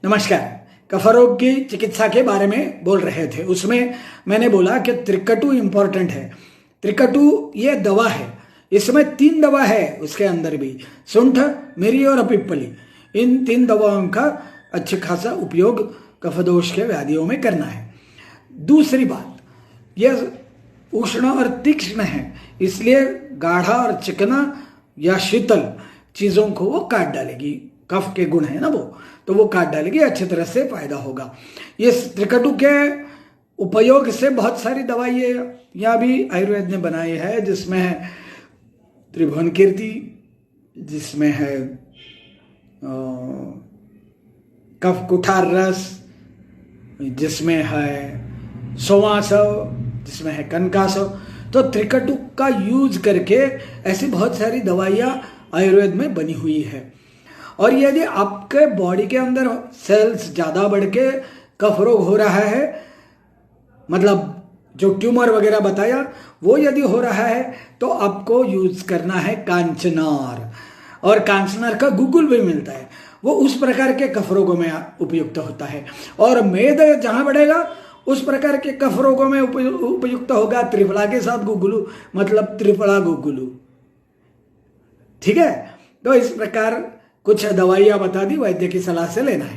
नमस्कार। कफरोग की चिकित्सा के बारे में बोल रहे थे। उसमें मैंने बोला कि त्रिकटु इंपॉर्टेंट है। त्रिकटु ये दवा है, इसमें 3 दवा है उसके अंदर भी, सुंठ, मिरी और पिप्पली। इन 3 दवाओं का अच्छे खासा उपयोग कफदोष के व्याधियों में करना है। दूसरी बात, यह उष्ण और तीक्ष्ण है, इसलिए गाढ़ा और चिकना या शीतल चीज़ों को वो काट डालेगी। कफ के गुण है ना वो, तो वो काट डालेगी, अच्छी तरह से फायदा होगा। इस त्रिकटु के उपयोग से बहुत सारी दवाइयाँ भी आयुर्वेद ने बनाई है, जिसमें है त्रिभुवन कीर्ति, जिसमें है कफ कुठार रस, जिसमें है सोवासव, जिसमें है कनकासव। तो त्रिकटु का यूज करके ऐसी बहुत सारी दवाइयाँ आयुर्वेद में बनी हुई है। और यदि आपके बॉडी के अंदर सेल्स ज़्यादा बढ़ के कफ रोग हो रहा है, मतलब जो ट्यूमर वगैरह बताया वो यदि हो रहा है, तो आपको यूज करना है कांचनार। और कांचनार का गुगुल भी मिलता है, वो उस प्रकार के कफ रोगों में उपयुक्त होता है। और मेद जहाँ बढ़ेगा उस प्रकार के कफ रोगों में उपयुक्त होगा त्रिफला के साथ गुगुलू, मतलब त्रिफला गुगुलू। ठीक है, तो इस प्रकार कुछ दवाइयाँ बता दी, वैद्य की सलाह से लेना है।